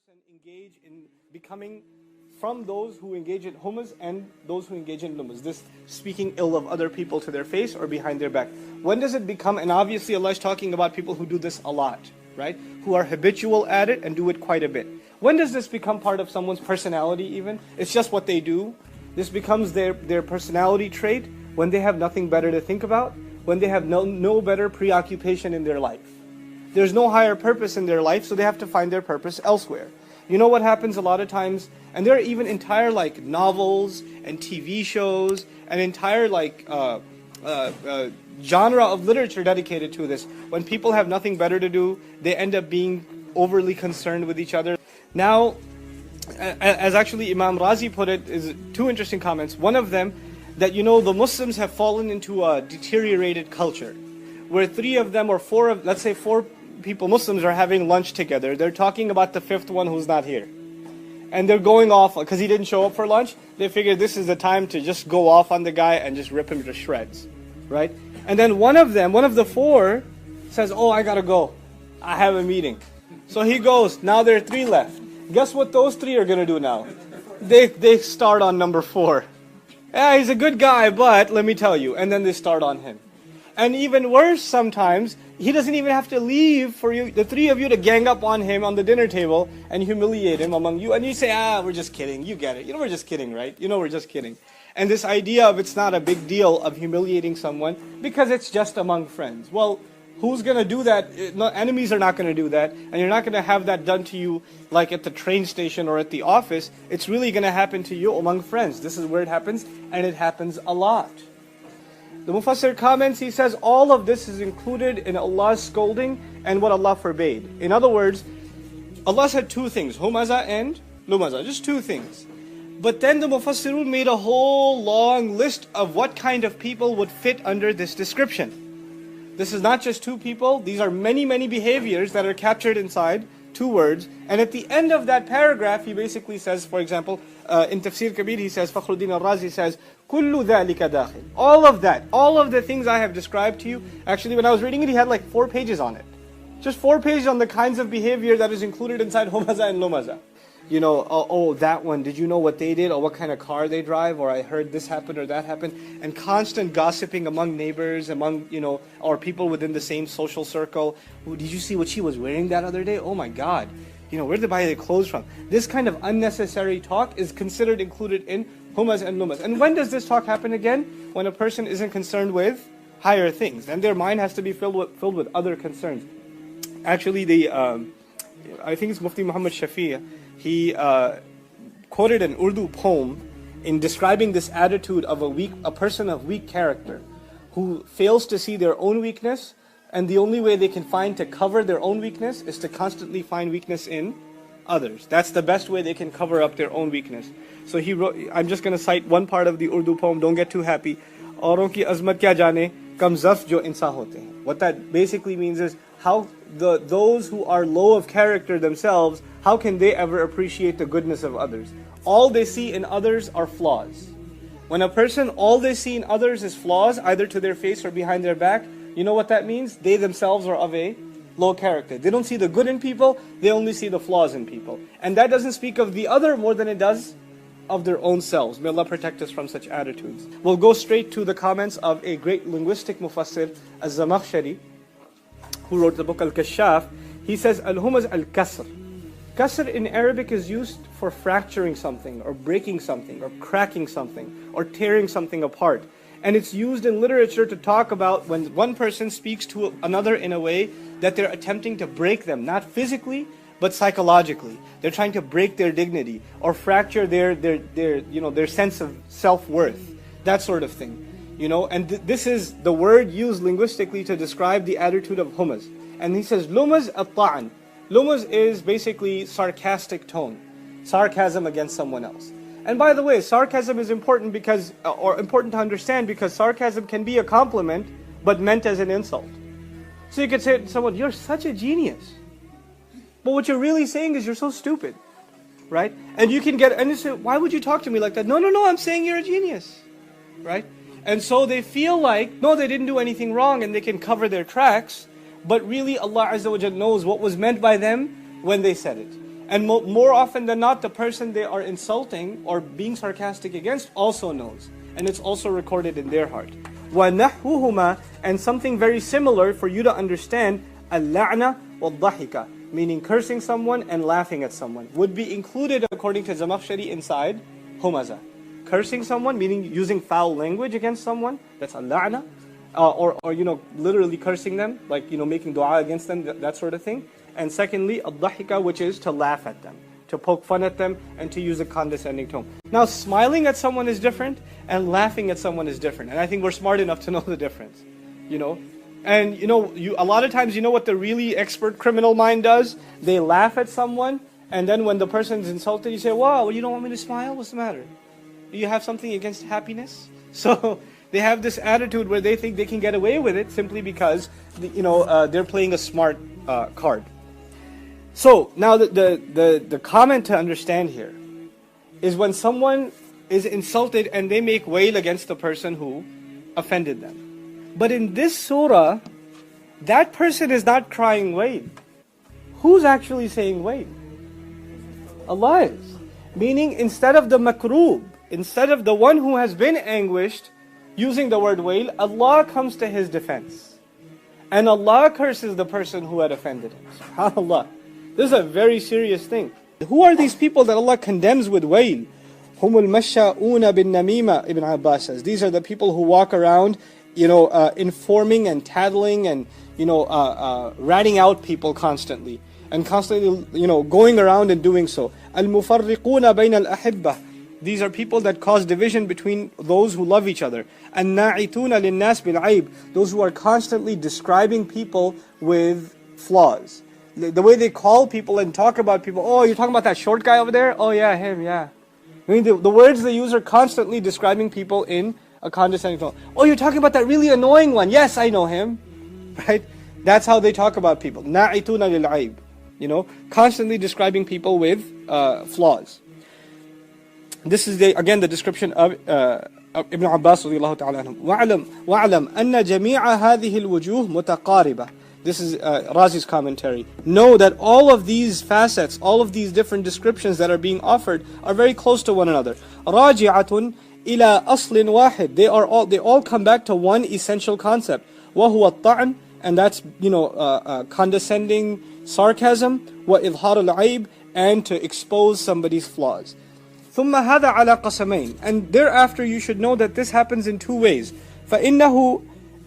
person engage in becoming from those who engage in humas and those who engage in lumas. This speaking ill of other people to their face or behind their back. When does it become, and obviously Allah is talking about people who do this a lot, right? Who are habitual at it and do it quite a bit. When does this become part of someone's personality even? It's just what they do. This becomes their personality trait when they have nothing better to think about, when they have no better preoccupation in their life. There's no higher purpose in their life, so they have to find their purpose elsewhere. You know what happens a lot of times, and there are even entire like novels and TV shows, and entire like genre of literature dedicated to this. When people have nothing better to do, they end up being overly concerned with each other. Now, as actually Imam Razi put it, is two interesting comments. One of them, that the Muslims have fallen into a deteriorated culture, where three of them or four of, let's say four people, Muslims, are having lunch together. They're talking about the fifth one who's not here. And they're going off, because he didn't show up for lunch, they figure this is the time to just go off on the guy and just rip him to shreds, right? And then one of the four, says, oh, I gotta go. I have a meeting. So he goes, now there are three left. Guess what those three are gonna do now? They start on number four. Yeah, he's a good guy, but let me tell you. And then they start on him. And even worse sometimes, he doesn't even have to leave for you, the three of you, to gang up on him on the dinner table and humiliate him among you. And you say, we're just kidding. You get it. We're just kidding, right? We're just kidding. And this idea of it's not a big deal of humiliating someone because it's just among friends. Well, who's going to do that? Enemies are not going to do that. And you're not going to have that done to you like at the train station or at the office. It's really going to happen to you among friends. This is where it happens, and it happens a lot. The Mufassir comments, he says, all of this is included in Allah's scolding and what Allah forbade. In other words, Allah said two things, humaza and lumaza, just two things. But then the Mufassirun made a whole long list of what kind of people would fit under this description. This is not just two people, these are many, many behaviors that are captured inside two words. And at the end of that paragraph, he basically says, for example, in Tafsir Kabir, he says, Fakhruddin al-Razi says, Kullu dhalika dakhil. All of that, all of the things I have described to you. Actually, when I was reading it, he had like 4 pages on it. Just 4 pages on the kinds of behavior that is included inside humaza and lumaza. That one, did you know what they did? Or what kind of car they drive? Or I heard this happened or that happened. And constant gossiping among neighbors, among, or people within the same social circle. Did you see what she was wearing that other day? Oh my God. Where did they buy their clothes from? This kind of unnecessary talk is considered included in humas and lumas. And when does this talk happen again? When a person isn't concerned with higher things. And their mind has to be filled with other concerns. Actually, I think it's Mufti Muhammad Shafi, he quoted an Urdu poem in describing this attitude of a person of weak character who fails to see their own weakness, and the only way they can find to cover their own weakness is to constantly find weakness in others. That's the best way they can cover up their own weakness. So he wrote, I'm just going to cite one part of the Urdu poem, don't get too happy. Auron ki azmat kya jane, kam zaf jo insa hote hain. What that basically means is, how those who are low of character themselves, how can they ever appreciate the goodness of others? All they see in others are flaws. When a person, all they see in others is flaws, either to their face or behind their back, you know what that means? They themselves are of a low character. They don't see the good in people, they only see the flaws in people. And that doesn't speak of the other more than it does of their own selves. May Allah protect us from such attitudes. We'll go straight to the comments of a great linguistic mufassir, Az-Zamakhshari, who wrote the book Al-Kashaf. He says, Al-Humaz al-Kasr. Kasr in Arabic is used for fracturing something, or breaking something, or cracking something, or tearing something apart. And it's used in literature to talk about when one person speaks to another in a way that they're attempting to break them, not physically, but psychologically. They're trying to break their dignity, or fracture their sense of self-worth, that sort of thing. And this is the word used linguistically to describe the attitude of humaz. And he says, lumaz at-ta'an. Lumaz is basically sarcastic tone, sarcasm against someone else. And by the way, sarcasm is important important to understand because sarcasm can be a compliment, but meant as an insult. So you could say to someone, you're such a genius. But what you're really saying is you're so stupid, right? And you say, why would you talk to me like that? No, I'm saying you're a genius, right? And so they feel like, no, they didn't do anything wrong and they can cover their tracks, but really Allah Azza wa Jalla knows what was meant by them when they said it. And more often than not, the person they are insulting or being sarcastic against also knows. And it's also recorded in their heart. وَنَحْوُهُمَا, and something very similar for you to understand, al-la'na wal-dhahika, meaning cursing someone and laughing at someone, would be included according to Zamakhshari inside humaza. Cursing someone, meaning using foul language against someone, that's al-la'na. Or literally cursing them, like, making dua against them, that sort of thing. And secondly, ad-dhahika, which is to laugh at them, to poke fun at them, and to use a condescending tone. Now, smiling at someone is different, and laughing at someone is different. And I think we're smart enough to know the difference, And, a lot of times, what the really expert criminal mind does? They laugh at someone, and then when the person's insulted, you say, wow, you don't want me to smile? What's the matter? Do you have something against happiness? So they have this attitude where they think they can get away with it simply because, they're playing a smart card. So now the comment to understand here is when someone is insulted and they make wail against the person who offended them. But in this surah, that person is not crying wail. Who's actually saying wail? Allah is. Meaning instead of the makroob, instead of the one who has been anguished using the word wail, Allah comes to his defense. And Allah curses the person who had offended him. SubhanAllah. This is a very serious thing. Who are these people that Allah condemns with wail? Humul masha'una bin namima, Ibn Abbas says. These are the people who walk around, informing and tattling and, ratting out people constantly. And constantly, going around and doing so. Al-mufarriquna bayna al-ahibbah. These are people that cause division between those who love each other. An-na'ituna lin-nas bil-aib. Those who are constantly describing people with flaws. The way they call people and talk about people. Oh, you're talking about that short guy over there? Oh yeah, him, yeah. I mean, the words they use are constantly describing people in a condescending tone. Oh, you're talking about that really annoying one? Yes, I know him. Right? That's how they talk about people. Na'ituna lil-aib. Constantly describing people with flaws. This is again the description of Ibn Abbas radiyallahu ta'ala anhum. وَعْلَمْ أَنَّ جَمِيعَ هَذِهِ الْوُجُوهِ مُتَقَارِبَةً. This is Razi's commentary. Know that all of these facets, all of these different descriptions that are being offered are very close to one another. راجعة إلى أصل واحد. They all come back to one essential concept. وهو الطعن, and that's condescending sarcasm. وإظهار العيب, and to expose somebody's flaws. ثم هذا على قسمين. And thereafter you should know that this happens in two ways. فإنه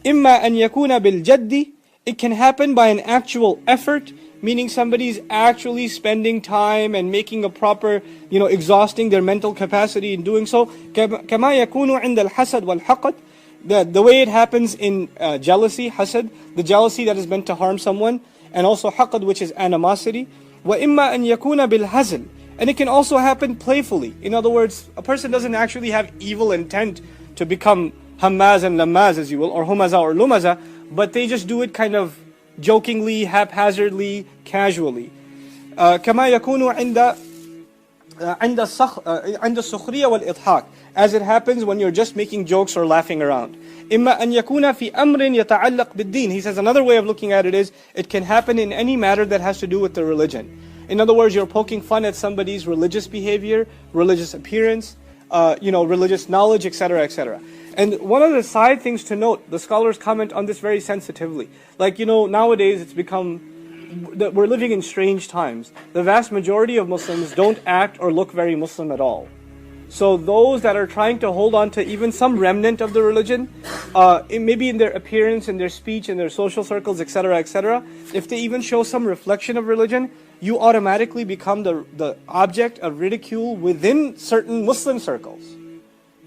إما أن يكون بالجد. It can happen by an actual effort, meaning somebody's actually spending time and making a proper, exhausting their mental capacity in doing so. كما يكون عند الحسد والحقد. The way it happens in jealousy, hasad, the jealousy that is meant to harm someone, and also haqad, which is animosity. وإما أن يكون بالهزل. And it can also happen playfully. In other words, a person doesn't actually have evil intent to become hammaz and lammaz, as you will, or humaza or lumaza, but they just do it kind of jokingly, haphazardly, casually. كما يكون عند السخرية والإضحاك, as it happens when you're just making jokes or laughing around. إما أن يكون في أمر يتعلق بالدين. He says another way of looking at it is, it can happen in any matter that has to do with the religion. In other words, you're poking fun at somebody's religious behavior, religious appearance, religious knowledge, etc., etc. And one of the side things to note, the scholars comment on this very sensitively. Like, nowadays it's become, we're living in strange times. The vast majority of Muslims don't act or look very Muslim at all. So those that are trying to hold on to even some remnant of the religion, maybe in their appearance, in their speech, in their social circles, etc., etc., if they even show some reflection of religion, you automatically become the object of ridicule within certain Muslim circles.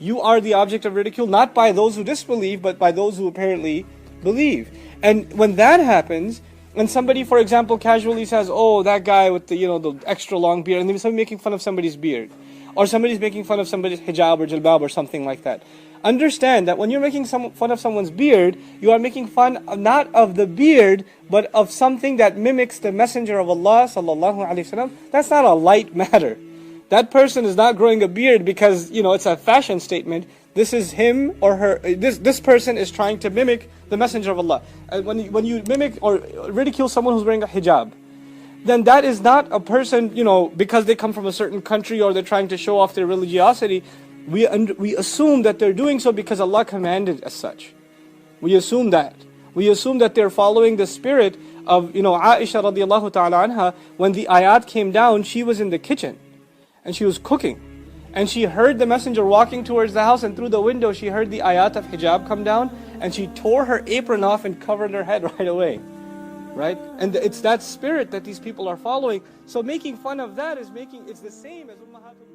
You are the object of ridicule, not by those who disbelieve, but by those who apparently believe. And when that happens, and somebody, for example, casually says, oh, that guy with the extra long beard, and then somebody making fun of somebody's beard, or somebody's making fun of somebody's hijab or jilbab or something like that. Understand that when you're making fun of someone's beard, you are making fun not of the beard, but of something that mimics the Messenger of Allah sallallahu alaihi wasallam. That's not a light matter. That person is not growing a beard because, it's a fashion statement. This is him or her. This person is trying to mimic the Messenger of Allah. When you mimic or ridicule someone who's wearing a hijab, then that is not a person, because they come from a certain country or they're trying to show off their religiosity. We assume that they're doing so because Allah commanded as such. We assume that. We assume that they're following the spirit of, Aisha radiallahu ta'ala anha. When the ayat came down, she was in the kitchen and she was cooking. And she heard the messenger walking towards the house, and through the window she heard the ayat of hijab come down, and she tore her apron off and covered her head right away. Right? And it's that spirit that these people are following. So making fun of that it's the same as Ummahatul